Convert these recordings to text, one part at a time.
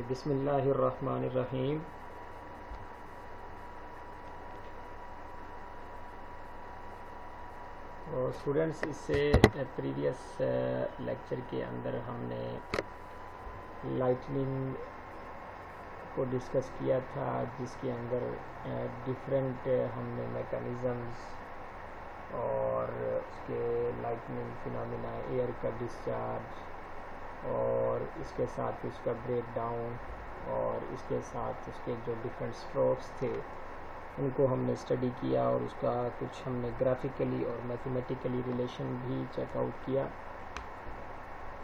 बिस्मिल्लाहिर्रहमानिर्रहीम। और स्टूडेंट्स, इससे प्रीवियस लेक्चर के अंदर हमने लाइटनिंग को डिस्कस किया था, जिसके अंदर डिफरेंट हमने मैकेनिज़म्स और उसके लाइटनिंग फिनोमिना, एयर का डिस्चार्ज और इसके साथ उसका ब्रेक डाउन और इसके साथ उसके जो डिफरेंट स्ट्रोक्स थे उनको हमने स्टडी किया और उसका कुछ हमने ग्राफिकली और मैथमेटिकली रिलेशन भी चेकआउट किया।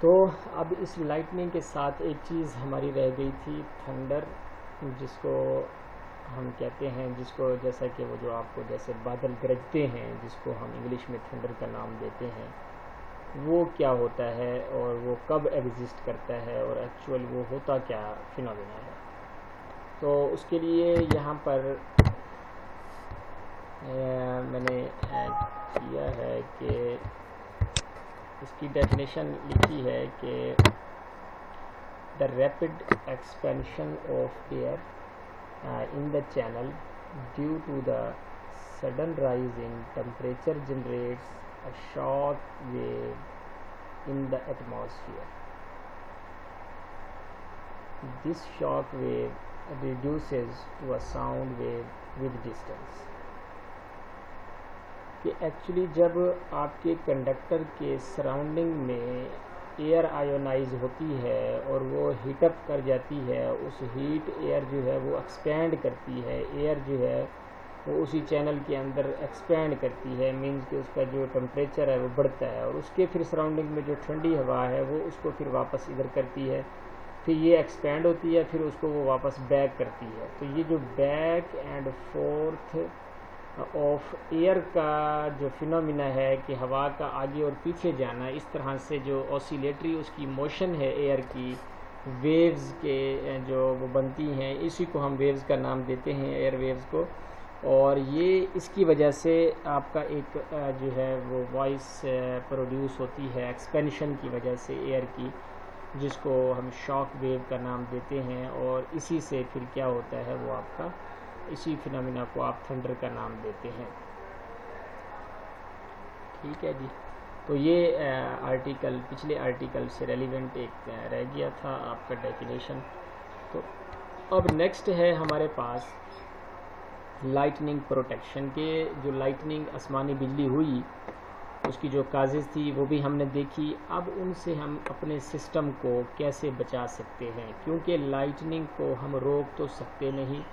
तो अब इस लाइटनिंग के साथ एक चीज़ हमारी रह गई थी, थंडर, जिसको हम कहते हैं, जिसको जैसा कि वो जो आपको जैसे बादल गरजते हैं, जिसको हम इंग्लिश में थंडर का नाम देते हैं, वो क्या होता है और वो कब एग्जिस्ट करता है और एक्चुअल वो होता क्या फिनोमिना है। तो उसके लिए यहाँ पर मैंने किया है कि इसकी डेफिनेशन लिखी है कि the rapid expansion of air in the channel due to the sudden rise in temperature generates a shock wave in the atmosphere. This shock wave reduces to a sound wave with distance. कि actually जब आपके conductor के surrounding में air ionise होती है और वो heat up कर जाती है, उस हीट एयर जो है वो एक्सपेंड करती है, एयर जो है वो उसी चैनल के अंदर एक्सपेंड करती है, मींस कि उसका जो टेम्परेचर है वो बढ़ता है और उसके फिर सराउंडिंग में जो ठंडी हवा है वो उसको फिर वापस इधर करती है, फिर ये एक्सपेंड होती है, फिर उसको वो वापस बैक करती है। तो ये जो back and fourth of air का जो फिनोमिना है कि हवा का आगे और पीछे जाना, इस तरह से जो ऑसिलेटरी उसकी मोशन है एयर की, वेव्स के जो वो बनती हैं, इसी को हम वेव्स का नाम देते हैं, एयर वेव्स को। और ये इसकी वजह से आपका एक जो है वो वॉइस प्रोड्यूस होती है एक्सपेंशन की वजह से एयर की, जिसको हम शॉक वेव का नाम देते हैं। और इसी से फिर क्या होता है, वो आपका इसी फिनोमिना को आप थंडर का नाम देते हैं। ठीक है जी। तो ये आर्टिकल पिछले आर्टिकल से रेलिवेंट एक रह गया था आपका डेफिनेशन। तो अब नेक्स्ट है हमारे पास लाइटनिंग प्रोटेक्शन के। जो लाइटनिंग आसमानी बिजली हुई उसकी जो काजेज़ थी वो भी हमने देखी। अब उनसे हम अपने सिस्टम को कैसे बचा सकते हैं, क्योंकि लाइटनिंग को हम रोक तो सकते नहीं,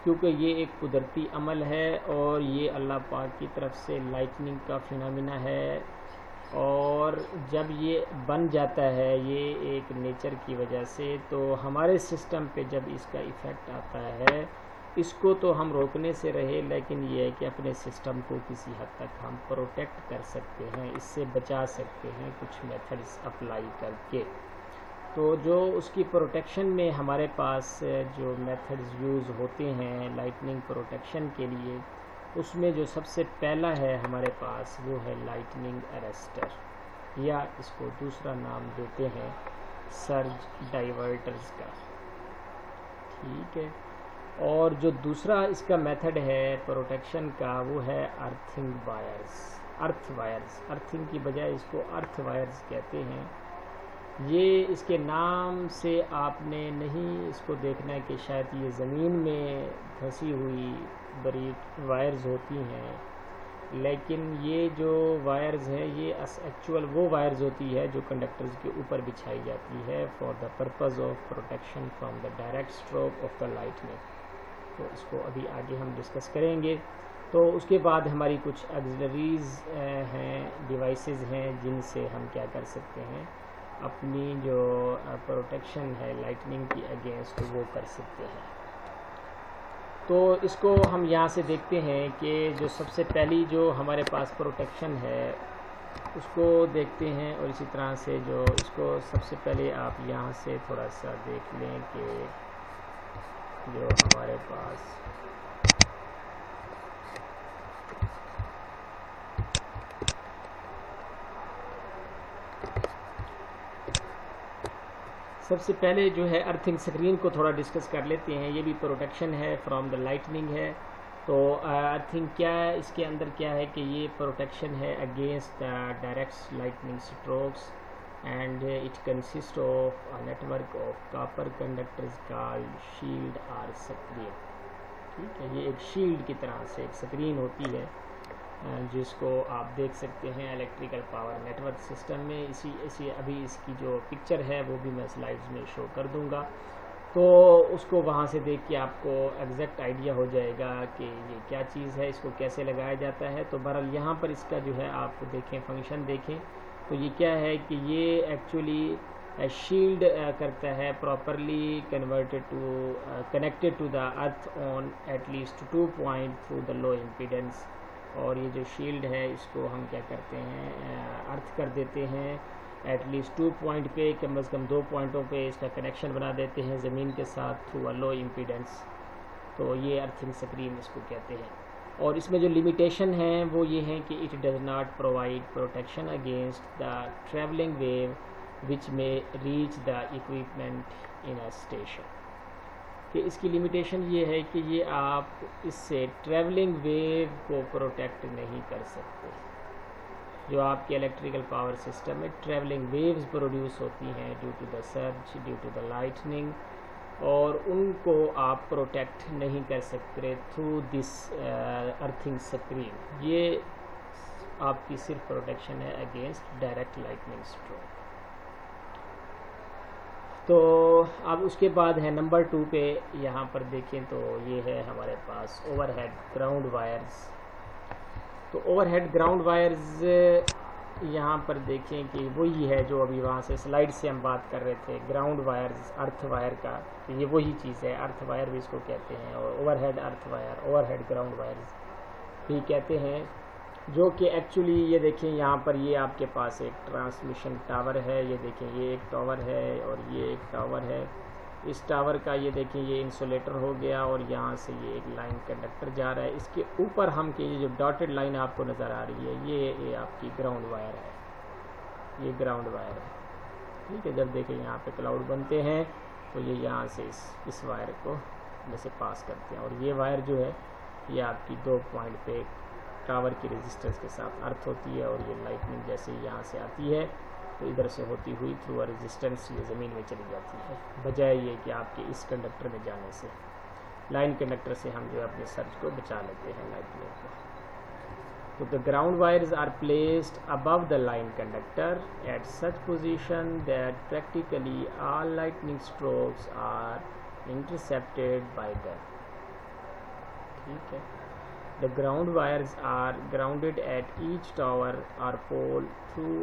क्योंकि ये एक कुदरती अमल है और ये अल्लाह पाक की तरफ से लाइटनिंग का फिनोमिना है। और जब ये बन जाता है ये एक नेचर की वजह से, तो हमारे सिस्टम पे जब इसका इफ़ेक्ट आता है, इसको तो हम रोकने से रहे, लेकिन ये है कि अपने सिस्टम को किसी हद तक हम प्रोटेक्ट कर सकते हैं, इससे बचा सकते हैं कुछ मेथड्स अप्लाई करके। तो जो उसकी प्रोटेक्शन में हमारे पास जो मेथड्स यूज़ होते हैं लाइटनिंग प्रोटेक्शन के लिए, उसमें जो सबसे पहला है हमारे पास वो है लाइटनिंग अरेस्टर, या इसको दूसरा नाम देते हैं सर्ज डाइवर्टर्स का। ठीक है। और जो दूसरा इसका मेथड है प्रोटेक्शन का वो है अर्थिंग वायर्स, अर्थ वायर्स। अर्थिंग की बजाय इसको अर्थ वायर्स कहते हैं। ये इसके नाम से आपने नहीं इसको देखना है कि शायद ये ज़मीन में धंसी हुई बड़ी वायर्स होती हैं, लेकिन ये जो वायर्स हैं ये एक्चुअल वो वायर्स होती है जो कंडक्टर्स के ऊपर बिछाई जाती है for the purpose of protection from the direct stroke of the lightning. तो इसको अभी आगे हम डिस्कस करेंगे। तो उसके बाद हमारी कुछ ऑक्सिलरीज हैं, डिवाइसेस हैं, जिनसे हम क्या कर सकते हैं, अपनी जो प्रोटेक्शन है लाइटनिंग की अगेंस्ट वो कर सकते हैं। तो इसको हम यहाँ से देखते हैं कि जो सबसे पहली जो हमारे पास प्रोटेक्शन है उसको देखते हैं। और इसी तरह से जो इसको सबसे पहले आप यहाँ से थोड़ा सा देख लें कि जो हमारे पास सबसे पहले जो है अर्थिंग स्क्रीन को थोड़ा डिस्कस कर लेते हैं। ये भी प्रोटेक्शन है फ्रॉम द लाइटनिंग है। तो अर्थिंग क्या है, इसके अंदर क्या है कि ये प्रोटेक्शन है against direct lightning strokes and it consist of a network of copper conductors called shield और स्क्रीन। ठीक है, ये एक शील्ड की तरह से एक स्क्रीन होती है जिसको आप देख सकते हैं इलेक्ट्रिकल पावर नेटवर्क सिस्टम में। इसी अभी इसकी जो पिक्चर है वो भी मैं स्लाइड्स में शो कर दूंगा, तो उसको वहाँ से देख के आपको एग्जैक्ट आइडिया हो जाएगा कि ये क्या चीज़ है, इसको कैसे लगाया जाता है। तो बहरहाल यहाँ पर इसका जो है आप देखें, फंक्शन देखें, तो ये क्या है कि ये एक्चुअली शील्ड करता है, properly connected to the earth on at least 2 point through the low impedance. और ये जो शील्ड है इसको हम क्या करते हैं, अर्थ कर देते हैं एटलीस्ट 2 पॉइंट पे, कम से कम 2 पॉइंटों पे इसका कनेक्शन बना देते हैं ज़मीन के साथ थ्रू अ लो इम्पीडेंस। तो ये अर्थिंग स्क्रीन इसको कहते हैं। और इसमें जो लिमिटेशन है वो ये है कि it does not provide protection against the travelling wave which may reach the equipment in a station. कि इसकी लिमिटेशन ये है कि ये आप इससे ट्रैवलिंग वेव को प्रोटेक्ट नहीं कर सकते। जो आपके इलेक्ट्रिकल पावर सिस्टम में ट्रैवलिंग वेव्स प्रोड्यूस होती हैं due to the surge, due to the lightning, और उनको आप प्रोटेक्ट नहीं कर सकते थ्रू दिस अर्थिंग स्क्रीन। ये आपकी सिर्फ प्रोटेक्शन है अगेंस्ट डायरेक्ट लाइटनिंग स्ट्रोक। तो अब उसके बाद है नंबर 2 पे, यहाँ पर देखें तो ये है हमारे पास ओवरहेड ग्राउंड वायर्स। तो ओवरहेड ग्राउंड वायर्स यहाँ पर देखें कि वही है जो अभी वहाँ से स्लाइड से हम बात कर रहे थे, ग्राउंड वायर्स अर्थ वायर का। तो ये वही चीज़ है, अर्थ वायर भी इसको कहते हैं, और overhead earth wire, overhead ground wires भी कहते हैं। जो कि एक्चुअली ये देखें यहाँ पर ये आपके पास एक ट्रांसमिशन टावर है, ये देखें ये एक टावर है और ये एक टावर है। इस टावर का ये देखें ये इंसुलेटर हो गया और यहाँ से ये एक लाइन कंडक्टर जा रहा है। इसके ऊपर हम के ये जो डॉटेड लाइन आपको नज़र आ रही है ये आपकी ग्राउंड वायर है, ये ग्राउंड वायर है। ठीक है, जब देखें यहाँ पे क्लाउड बनते हैं तो ये यहाँ से इस वायर को जैसे पास करते हैं, और ये वायर जो है ये आपकी 2 पॉइंट पे टावर की रेजिस्टेंस के साथ अर्थ होती है, और ये लाइटनिंग जैसे यहाँ से आती है तो इधर से होती हुई थ्रू अ रेजिस्टेंस ये ज़मीन में चली जाती है, बजाय ये कि आपके इस कंडक्टर में जाने से। लाइन कंडक्टर से हम जो है अपने सर्ज को बचा लेते हैं लाइटनिंग को। तो the ground wires are placed above the line conductor at such position that practically all lightning strokes are intercepted by them. ठीक है, the ground wires are grounded at each tower or pole through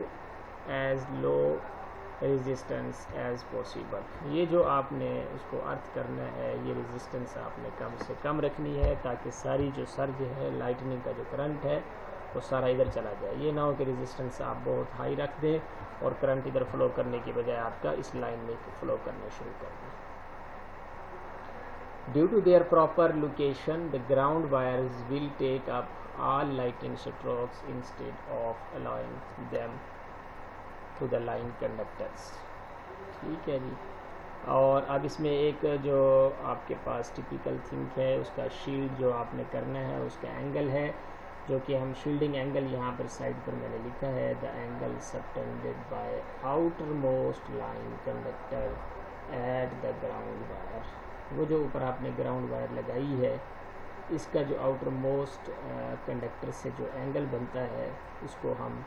as low resistance as possible। ये जो आपने उसको अर्थ करना है, ये resistance आपने कम से कम रखनी है ताकि सारी जो सर्ज है, लाइटनिंग का जो करंट है वो सारा इधर चला जाए। ये ना हो कि रेजिस्टेंस आप बहुत हाई रख दें और करंट इधर फ्लो करने की बजाय आपका इस लाइन में फ्लो करना शुरू कर दें। Due to their proper location, the ground wires will take up all lighting strokes instead of allowing them to the line conductors। ठीक है जी। और अब इसमें एक जो आपके पास टिपिकल थिंक है, उसका शील्ड जो आपने करना है उसका एंगल है, जो कि हम शील्डिंग एंगल यहाँ पर साइड पर मैंने लिखा है, the angle subtended bye outer most line conductor at the ground wire. वो जो ऊपर आपने ग्राउंड वायर लगाई है इसका जो आउटर मोस्ट कंडक्टर से जो एंगल बनता है उसको हम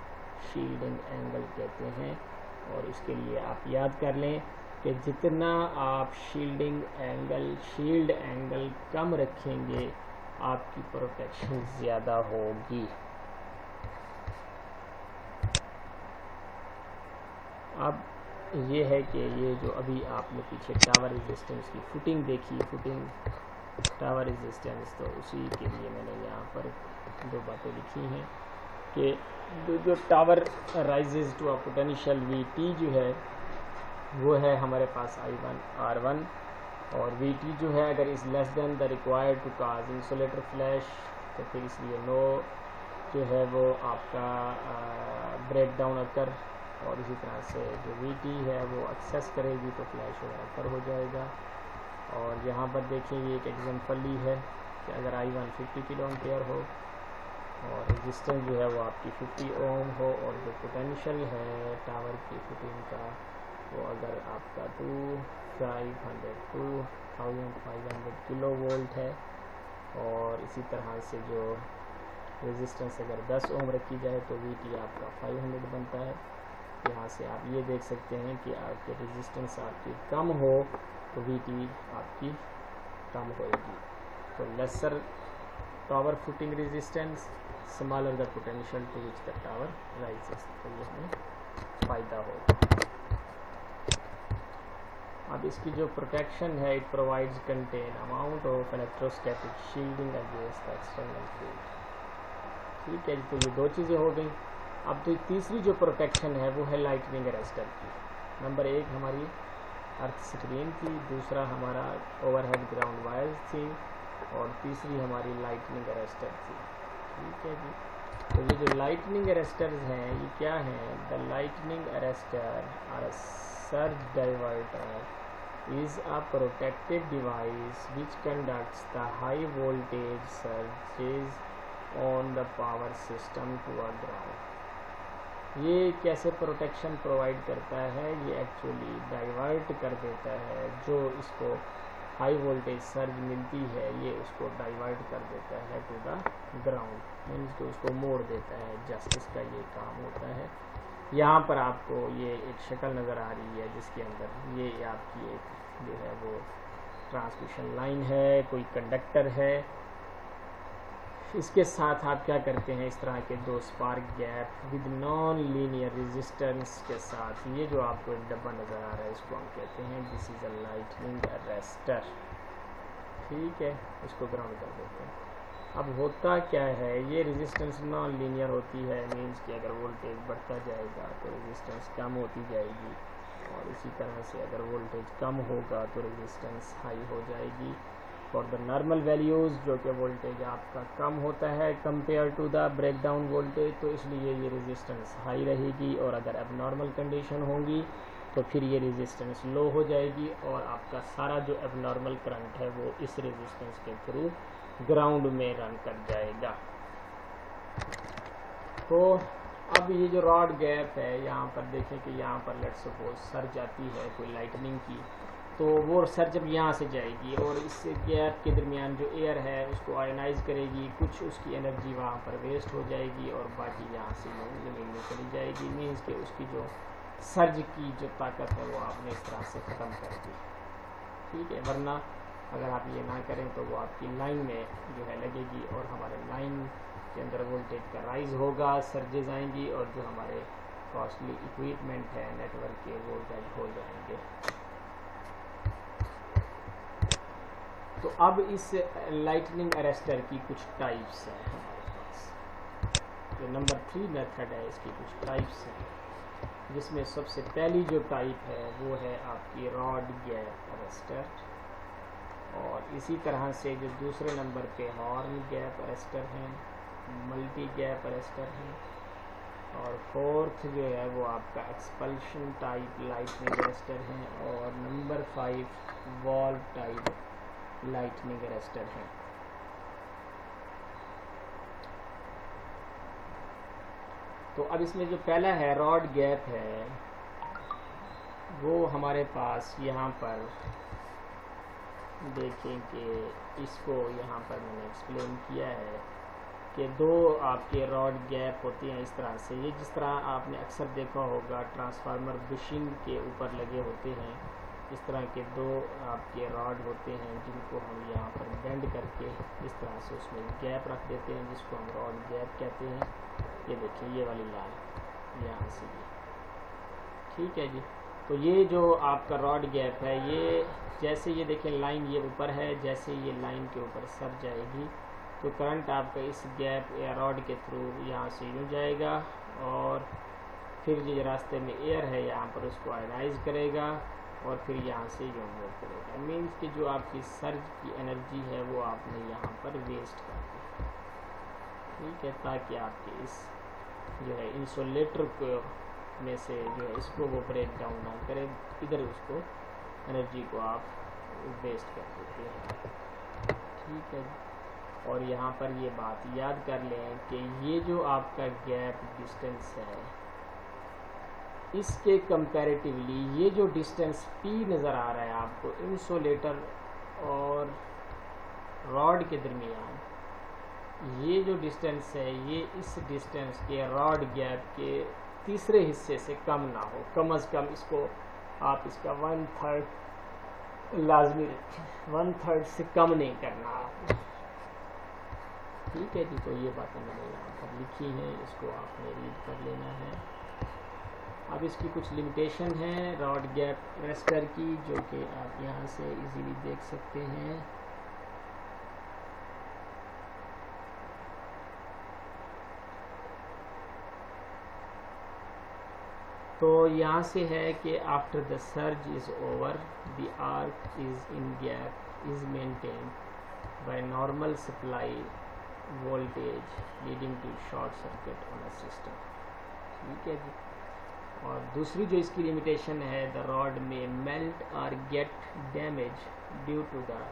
शील्डिंग एंगल कहते हैं। और इसके लिए आप याद कर लें कि जितना आप शील्ड एंगल कम रखेंगे आपकी प्रोटेक्शन ज़्यादा होगी। अब ये है कि ये जो अभी आपने पीछे टावर रेजिस्टेंस की फुटिंग देखी, फुटिंग टावर रेजिस्टेंस, तो उसी के लिए मैंने यहाँ पर 2 बातें लिखी हैं कि जो tower rises to a potential VT जो है वो है हमारे पास I1 R1, और VT जो है अगर is less than the required to cause insulator flash, तो फिर इसलिए नो जो है वो आपका ब्रेक डाउन अकर और इसी तरह से जो VT है वो एक्सेस करेगी तो फ्लैश वगैरह पर हो जाएगा। और यहाँ पर देखेंगे एक एग्जाम्पल ही है कि अगर I1 50 किलो एम्पेयर हो और रेजिस्टेंस जो है वो आपकी 50 ओम हो और जो पोटेंशियल है टावर की फिटिंग का वो अगर आपका 2500 किलो वोल्ट है और इसी तरह से जो रेजिस्टेंस अगर 10 ओम रखी जाए तो VT आपका 500 बनता है। यहाँ से आप ये देख सकते हैं कि आपके रेजिस्टेंस आपकी कम हो तो VT आपकी कम होएगी। तो lesser tower footing resistance, smaller the potential to which the tower rises, तो ये हमें फ़ायदा होगा। अब इसकी जो प्रोटेक्शन है, it provides contain amount of electrostatic shielding against the external field. ठीक है, तो ये दो चीज़ें हो गई। अब तो तीसरी जो प्रोटेक्शन है वो है लाइटनिंग अरेस्टर की। नंबर 1 हमारी अर्थ स्क्रीन थी, दूसरा हमारा ओवरहेड ग्राउंड वायर्स थी और तीसरी हमारी लाइटनिंग अरेस्टर थी। ठीक है जी। तो ये जो लाइटनिंग अरेस्टर्स हैं ये क्या हैं? The lightning arrester or a surge diverter is a protective device which conducts the high voltage surges on the power system to a ground. ये कैसे प्रोटेक्शन प्रोवाइड करता है? ये एक्चुअली डाइवर्ट कर देता है, जो इसको हाई वोल्टेज सर्ज मिलती है ये उसको डाइवर्ट कर देता है टू द ग्राउंड, मीन्स कि उसको मोड़ देता है। जस्ट इसका ये काम होता है। यहाँ पर आपको ये एक शक्ल नज़र आ रही है जिसके अंदर ये आपकी एक जो है वो ट्रांसमिशन लाइन है, कोई कंडक्टर है, इसके साथ आप क्या करते हैं, इस तरह के दो spark gap with non linear resistance के साथ, ये जो आपको एक डब्बा नज़र आ रहा है इसको हम कहते हैं this is a lightning arrester. ठीक है, इसको ग्राउंड कर देते हैं। अब होता क्या है, ये रेजिस्टेंस नॉन लीनियर होती है, मीन्स कि अगर वोल्टेज बढ़ता जाएगा तो रेजिस्टेंस कम होती जाएगी और इसी तरह से अगर वोल्टेज कम होगा तो रेजिस्टेंस हाई हो जाएगी। फॉर द नॉर्मल वैल्यूज़, जो कि वोल्टेज आपका कम होता है compare to the breakdown voltage, तो इसलिए ये रेजिस्टेंस हाई रहेगी। और अगर एबनॉर्मल कंडीशन होंगी तो फिर ये रेजिस्टेंस लो हो जाएगी और आपका सारा जो एबनॉर्मल करंट है वो इस रेजिस्टेंस के थ्रू ग्राउंड में रन कर जाएगा। तो अब ये जो रॉड गैप है, यहाँ पर देखें कि यहाँ पर लेट्स सपोज सर्ज आती है कोई लाइटनिंग की, तो वो सर्ज जब यहाँ से जाएगी और इस गैप के दरमियान जो एयर है उसको आयनाइज करेगी, कुछ उसकी एनर्जी वहाँ पर वेस्ट हो जाएगी और बाकी यहाँ से ज़मीन में चली जाएगी। मीन्स कि उसकी जो सर्ज की जो ताकत है वो आपने इस तरह से ख़त्म कर दी। ठीक है, वरना अगर आप ये ना करें तो वो आपकी लाइन में जो है लगेगी और हमारे लाइन के अंदर वोल्टेज का राइज होगा, सर्जेज आएंगी और जो हमारे कॉस्टली इक्विपमेंट है नेटवर्क के वो डेड हो जाएंगे। तो अब इस लाइटनिंग अरेस्टर की कुछ टाइप्स हैं हमारे पास। जो नंबर 3 मेथड है इसकी कुछ टाइप्स हैं, जिसमें सबसे पहली जो टाइप है वो है आपकी रॉड गैप अरेस्टर, और इसी तरह से जो दूसरे नंबर पे हॉर्न गैप अरेस्टर हैं, मल्टी गैप अरेस्टर हैं, और फोर्थ जो है वो आपका एक्सपल्शन टाइप लाइटनिंग अरेस्टर हैं, और number 5 valve type lightning arrester है। तो अब इसमें जो पहला है रॉड गैप है, वो हमारे पास यहाँ पर देखें कि इसको यहाँ पर मैंने एक्सप्लेन किया है कि दो आपके रॉड गैप होते हैं इस तरह से। ये जिस तरह आपने अक्सर देखा होगा ट्रांसफार्मर बुशिंग के ऊपर लगे होते हैं, इस तरह के दो आपके रॉड होते हैं जिनको हम यहाँ पर बेंड करके इस तरह से उसमें गैप रख देते हैं, जिसको हम रॉड गैप कहते हैं। ये देखिए ये वाली लाइन यहाँ से ये, ठीक है जी। तो ये जो आपका रॉड गैप है, ये जैसे ये देखिए लाइन ये ऊपर है, जैसे ये लाइन के ऊपर सर जाएगी तो करंट आपका इस गैप या रॉड के थ्रू यहाँ से यूँ जाएगा और फिर जो रास्ते में एयर है यहाँ पर उसको आयनाइज करेगा और फिर यहाँ से यूँ मूव करेगा। मीन्स कि जो आपकी सर्ज की एनर्जी है वो आपने यहाँ पर वेस्ट कर दी, ठीक है, ताकि आपके इस जो है इंसुलेटर को इसमें से जो है इसको वो ब्रेक डाउन ना करे, इधर उसको एनर्जी को आप वेस्ट कर देते हैं। ठीक है, और यहाँ पर ये बात याद कर लें कि ये जो आपका गैप डिस्टेंस है, इसके कंपैरेटिवली ये जो डिस्टेंस P नज़र आ रहा है आपको इंसुलेटर और रॉड के दरमियान, ये जो डिस्टेंस है ये इस डिस्टेंस के रॉड गैप के तीसरे हिस्से से कम ना हो। कम अज़ कम इसको आप इसका 1/3 लाजमी रखें, 1/3 से कम नहीं करना आपने। ठीक है जी, तो ये बातें मैंने यहाँ पर लिखी हैं, इसको आपने रीड कर लेना है। अब इसकी कुछ लिमिटेशन है रॉड गैप अरेस्टर की, जो कि आप यहाँ से इजीली देख सकते हैं। तो यहाँ से है कि after the surge is over the arc is in gap is maintained by normal supply voltage leading to short circuit on a system. ठीक है जी, और दूसरी जो इसकी लिमिटेशन है, द रॉड में मेल्ट और get damage due to the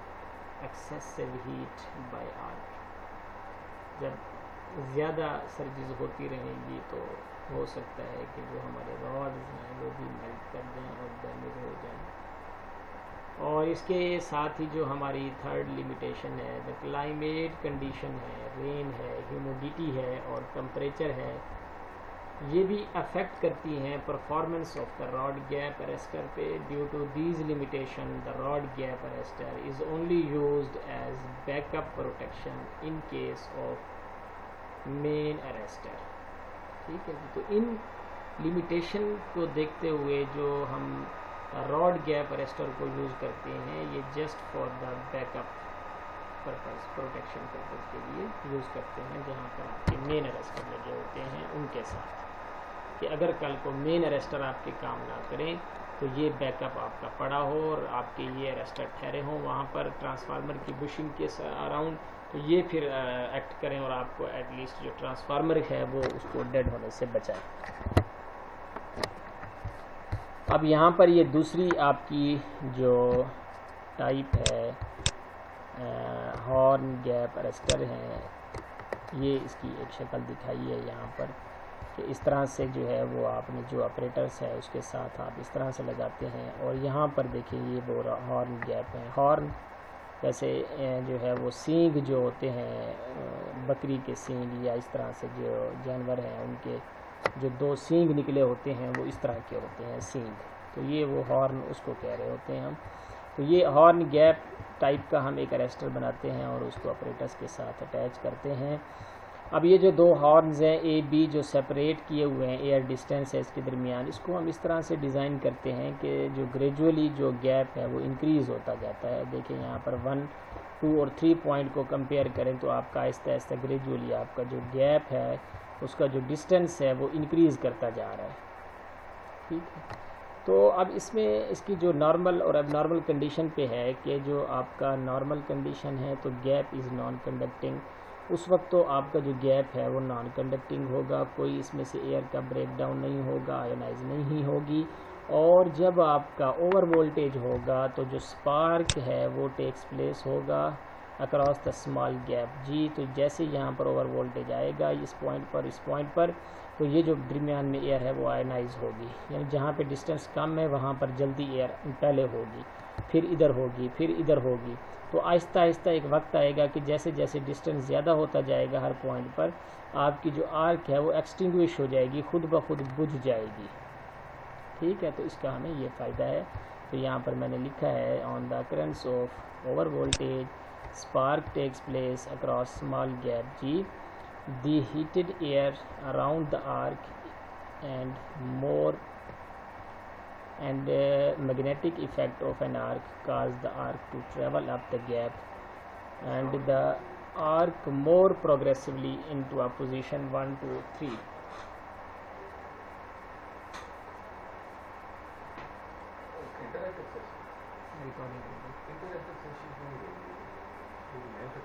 excessive heat by arc. जब ज़्यादा सर्जिस होती रहेंगी तो हो सकता है कि जो हमारे रॉड्स हैं वो भी मेल्ट कर दें और डैमेज हो जाएं। और इसके साथ ही जो हमारी थर्ड लिमिटेशन है, द क्लाइमेट कंडीशन है, रेन है, ह्यूमिडिटी है और टेम्परेचर है, ये भी अफेक्ट करती हैं performance of the rod gap arrester पे। Due to these limitation the rod gap arrester is only used as backup protection in case of main arrester. ठीक है जी, तो इन लिमिटेशन को देखते हुए जो हम रॉड गैप अरेस्टर को यूज़ करते हैं, ये just for the backup purpose, protection purpose के लिए यूज़ करते हैं, जहाँ पर आपके मेन अरेस्टर लगे होते हैं उनके साथ, कि अगर कल को मेन अरेस्टर आपके काम ना करें तो ये बैकअप आपका पड़ा हो और आपके ये अरेस्टर ठहरे हों वहाँ पर ट्रांसफार्मर की बुशिंग के अराउंड, तो ये फिर एक्ट करें और आपको एटलीस्ट जो ट्रांसफार्मर है वो उसको डेड होने से बचाए। अब यहाँ पर ये दूसरी आपकी जो टाइप है हॉर्न गैप अरेस्टर है, ये इसकी एक शक्ल दिखाई है यहाँ पर कि इस तरह से जो है वो आपने जो ऑपरेटर्स है उसके साथ आप इस तरह से लगाते हैं। और यहाँ पर देखिए ये वो हॉर्न गैप है। हॉर्न वैसे जो है वो सींग जो होते हैं बकरी के सींग या इस तरह से जो जानवर हैं उनके जो 2 सींग निकले होते हैं वो इस तरह के होते हैं सींग, तो ये वो हॉर्न उसको कह रहे होते हैं हम। तो ये हॉर्न गैप टाइप का हम एक अरेस्टर बनाते हैं और उसको ऑपरेटर्स के साथ अटैच करते हैं। अब ये जो 2 हॉर्न्स हैं ए बी जो सेपरेट किए हुए हैं, एयर डिस्टेंस है इसके दरमियान, इसको हम इस तरह से डिज़ाइन करते हैं कि जो ग्रेजुअली जो गैप है वो इंक्रीज़ होता जाता है। देखिए यहाँ पर 1, 2 और 3 पॉइंट को कंपेयर करें तो आपका आहिस्ता आहिस्ता ग्रेजुअली आपका जो गैप है उसका जो डिस्टेंस है वो इंक्रीज़ करता जा रहा है। ठीक है, तो अब इसमें इसकी जो नॉर्मल और अब नॉर्मल कंडीशन पे है कि जो आपका नॉर्मल कंडीशन है तो गैप इज़ नॉन कंडक्टिंग, उस वक्त तो आपका जो गैप है वो नॉन कंडक्टिंग होगा, कोई इसमें से एयर का ब्रेक डाउन नहीं होगा, आयोनाइज नहीं होगी। और जब आपका ओवर वोल्टेज होगा तो जो स्पार्क है वो टेक्स प्लेस होगा अक्रॉस द स्मॉल गैप जी। तो जैसे यहाँ पर ओवर वोल्टेज आएगा इस पॉइंट पर तो ये जो दरमियान में एयर है वो आयोनाइज होगी, यानी जहाँ पे डिस्टेंस कम है वहाँ पर जल्दी एयर पहले होगी, फिर इधर होगी, फिर इधर होगी। तो आहिस्ता आहिस्ता एक वक्त आएगा कि जैसे जैसे डिस्टेंस ज़्यादा होता जाएगा हर पॉइंट पर आपकी जो आर्क है वो एक्सटिंग्विश हो जाएगी, खुद ब खुद बुझ जाएगी। ठीक है, तो इसका हमें ये फ़ायदा है। तो यहाँ पर मैंने लिखा है on the occurrence of over voltage spark takes place across small gap जी, the heated air around the arc and magnetic effect of an arc cause the arc to travel up the gap and the arc more progressively into a position 1, 2, 3.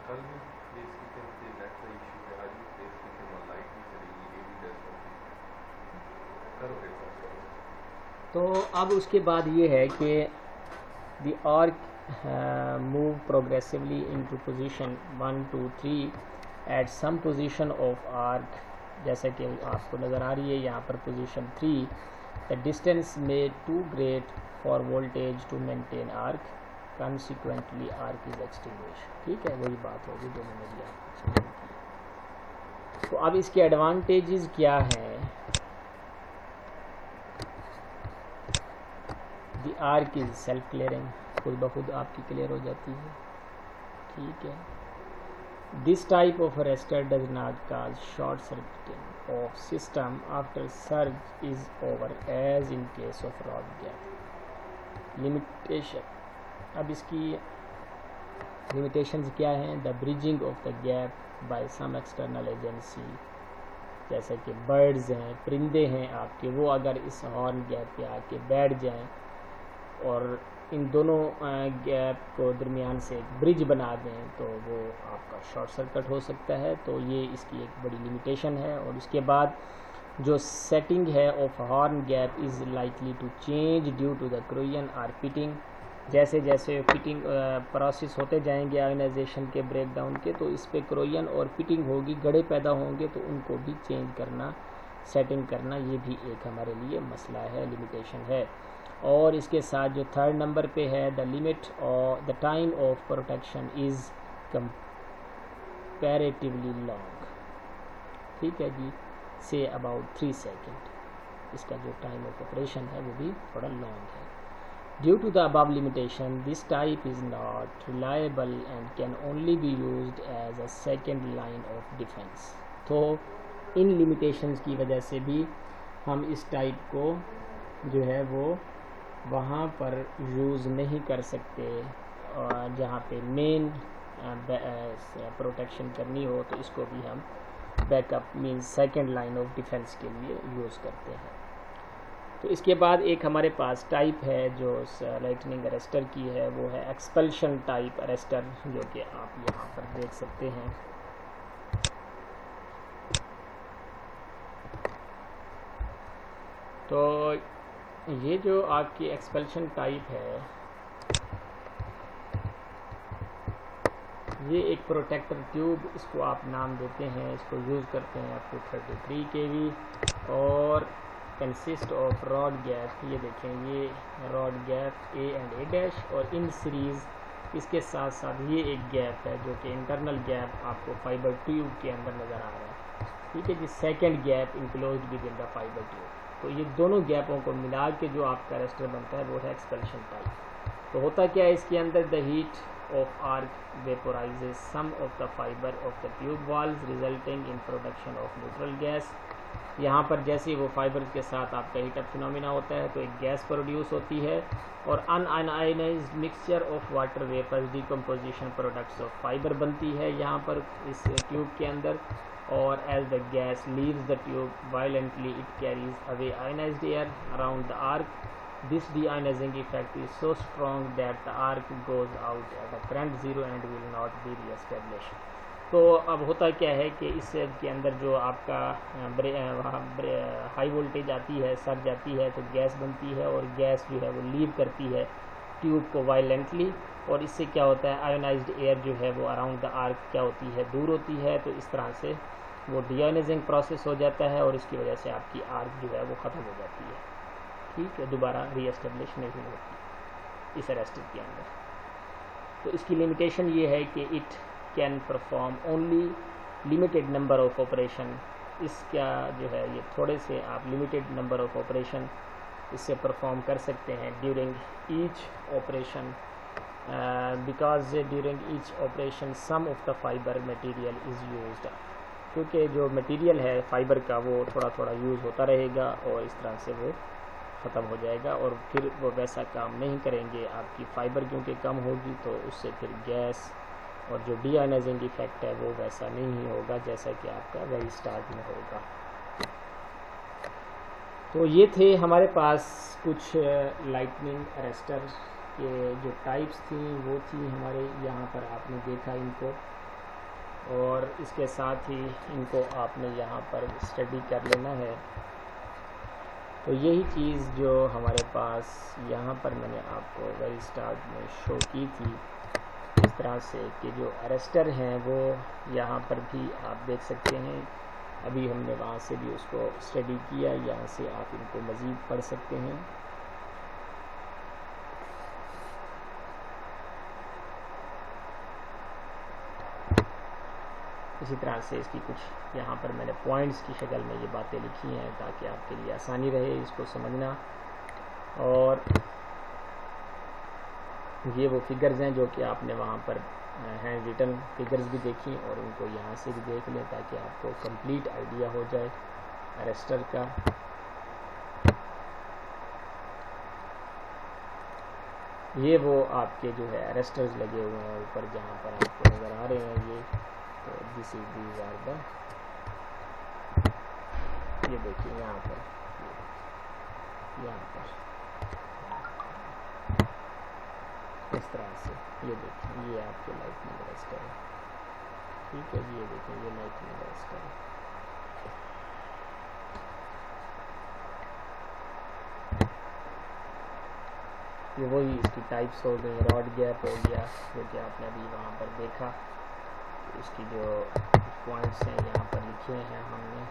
कल भी place की light नहीं चलेगी, ये भी 10 करोगे। तो अब उसके बाद ये है कि the arc move progressively into position 1 2 3 at some position of arc, जैसा कि आपको नज़र आ रही है यहाँ पर position 3, the distance may too great for voltage to maintain arc, consequently arc is extinguish. ठीक है, वही बात होगी जो मैंने दिया समझने की। तो अब इसके एडवांटेजेस क्या हैं? The arc is self clearing, खुद ब खुद आपकी क्लियर हो जाती है। ठीक है। This type of arrester does not cause short circuiting of system after surge is over as in case of rod gap. Limitation, अब इसकी लिमिटेशंस क्या हैं? The bridging of the gap by some external agency, जैसे कि birds हैं, परिंदे हैं आपके, वो अगर इस हॉर्न गैप पे आके बैठ जाएं और इन दोनों गैप को दरमियान से एक ब्रिज बना दें तो वो आपका शॉर्ट सर्किट हो सकता है। तो ये इसकी एक बड़ी लिमिटेशन है। और उसके बाद जो सेटिंग है of horn gap is likely to change due to the corrosion और पिटिंग, जैसे जैसे पिटिंग प्रोसेस होते जाएंगे आयोनाइजेशन के ब्रेकडाउन के, तो इस पर क्रोयन और पिटिंग होगी, गड़े पैदा होंगे, तो उनको भी चेंज करना, सेटिंग करना, ये भी एक हमारे लिए मसला है, लिमिटेशन है। और इसके साथ जो थर्ड नंबर पे है, द लिमिट और the time of protection is comparatively long. ठीक है जी, से अबाउट 3 सेकेंड इसका जो टाइम ऑफ ऑपरेशन है वो भी थोड़ा लॉन्ग है। Due to the above limitation this type is not reliable and can only be used as a second line of defence. तो इन लिमिटेशंस की वजह से भी हम इस टाइप को जो है वो वहाँ पर यूज़ नहीं कर सकते, और जहाँ पे मेन प्रोटेक्शन करनी हो तो इसको भी हम backup means second line of defence के लिए यूज़ करते हैं। तो इसके बाद एक हमारे पास टाइप है जो लाइटनिंग अरेस्टर की है, वो है एक्सपल्शन टाइप अरेस्टर, जो कि आप यहाँ पर देख सकते हैं। तो ये जो आपकी एक्सपल्शन टाइप है, ये एक प्रोटेक्टर ट्यूब, इसको आप नाम देते हैं, इसको यूज़ करते हैं अप टू 33 kV और कंसिस्ट ऑफ रॉड गैप। ये देखें, ये rod gap A and A' और इन सीरीज़ इसके साथ साथ ये एक गैप है जो कि इंटरनल गैप आपको फाइबर ट्यूब के अंदर नज़र आ रहा है। ठीक है जी, second gap enclosed within the fibre tube. तो ये दोनों गैपों को मिला के जो आपका अरेस्टर बनता है वो है एक्सपल्शन टाइप। तो होता क्या है इसके अंदर, the heat of arc vaporises some of the fibre of the tube walls resulting in production of neutral gas. यहाँ पर जैसे वो फाइबर के साथ आपका हीट अप फिनोमिना होता है तो एक गैस प्रोड्यूस होती है और unionised mixture of water vapours decomposition products of fibre बनती है यहाँ पर इस ट्यूब के अंदर। और as the gas leaves the tube violently it carries away ionized air around the arc. This deionizing effect is so strong that the arc goes out at a current zero and will not be re-established. तो अब होता क्या है कि इसके अंदर जो आपका हाई वोल्टेज आती है, सर्ज आती है, तो गैस बनती है और गैस जो है वो लीव करती है ट्यूब को वायलेंटली, और इससे क्या होता है आयोनाइज्ड एयर जो है वो अराउंड द आर्क क्या होती है, दूर होती है। तो इस तरह से वो डियोनाइजिंग प्रोसेस हो जाता है और इसकी वजह से आपकी आर्क जो है वो ख़त्म हो जाती है। ठीक है, दोबारा रीएस्टेब्लिश नहीं होती इस अरेस्टर के अंदर। तो इसकी लिमिटेशन ये है कि it can perform only limited number of operation. इसका जो है ये थोड़े से आप लिमिटेड नंबर ऑफ ऑपरेशन इससे परफॉर्म कर सकते हैं during each operation, because during each operation some of the fibre material is used. क्योंकि जो मटेरियल है फाइबर का वो थोड़ा थोड़ा यूज़ होता रहेगा और इस तरह से वो ख़त्म हो जाएगा और फिर वो वैसा काम नहीं करेंगे। आपकी फाइबर क्योंकि कम होगी तो उससे फिर गैस और जो डीआयोनाइजिंग इफेक्ट है वो वैसा नहीं होगा जैसा कि आपका वेरी स्टार्ट में होगा। तो ये थे हमारे पास कुछ लाइटनिंग अरेस्टर के जो टाइप्स थी वो थी हमारे यहाँ पर, आपने देखा इनको, और इसके साथ ही इनको आपने यहाँ पर स्टडी कर लेना है। तो यही चीज़ जो हमारे पास यहाँ पर मैंने आपको वेरी स्टार्ट में शो की थी, इस तरह से कि जो अरेस्टर हैं वो यहाँ पर भी आप देख सकते हैं। अभी हमने वहाँ से भी उसको स्टडी किया, यहाँ से आप इनको मज़ीद पढ़ सकते हैं। इसी तरह से इसकी कुछ यहाँ पर मैंने पॉइंट्स की शक्ल में ये बातें लिखी हैं ताकि आपके लिए आसानी रहे इसको समझना। और ये वो फिगर्स हैं जो कि आपने वहाँ पर हैंड रिटन फिगर्स भी देखी और उनको यहाँ से भी देख लें ताकि आपको कंप्लीट आइडिया हो जाए अरेस्टर का। ये वो आपके जो है अरेस्टर्स लगे हुए हैं ऊपर जहाँ पर आपको नज़र आ रहे हैं ये। तो this is these are the, ये देखिए यहाँ पर इस तरह से ये देखिए ये आपके लाइटनिंग अरेस्टर है। ठीक है जी, ये देखिए ये लाइटनिंग अरेस्टर है। ये वही इसकी टाइप्स हो गई, रॉड गैप हो गया जो कि आपने अभी वहाँ पर देखा। इसकी जो पॉइंट्स हैं यहाँ पर लिखे हैं हमने,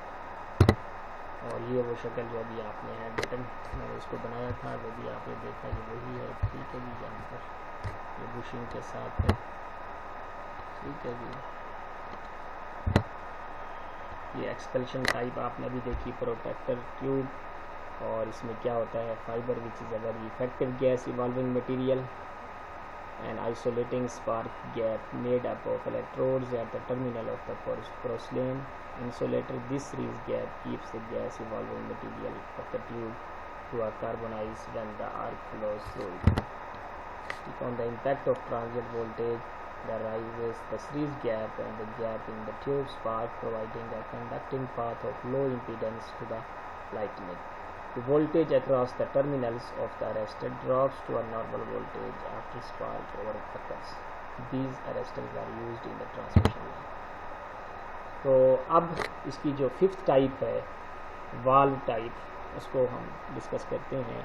और ये वो शक्ल जो अभी आपने हैंड रिटन मैंने इसको बनाया था वो भी आपने देखा, ये वही है। ठीक है जी, यहाँ पर ये बुशिंग के साथ है। ठीक है जी, ये एक्सपल्शन टाइप आपने अभी देखी, प्रोटेक्टर ट्यूब, और इसमें क्या होता है, fibre which is a very effective gas evolving material and isolating spark gap made up of electrodes at the terminal of the porcelain insulator. This series gap keeps the gas evolving material of the tube to a carbonize when the arc flows through it. On the impact of transient voltage, that rises the series gap and the gap in the tube spark, providing a conducting path of low impedance to the lightning. The voltage across the terminals of the arrestor drops to a normal voltage after spark over occurs. These arrestors are used in the transmission line. तो अब इसकी जो fifth type है valve type, उसको हम discuss करते हैं।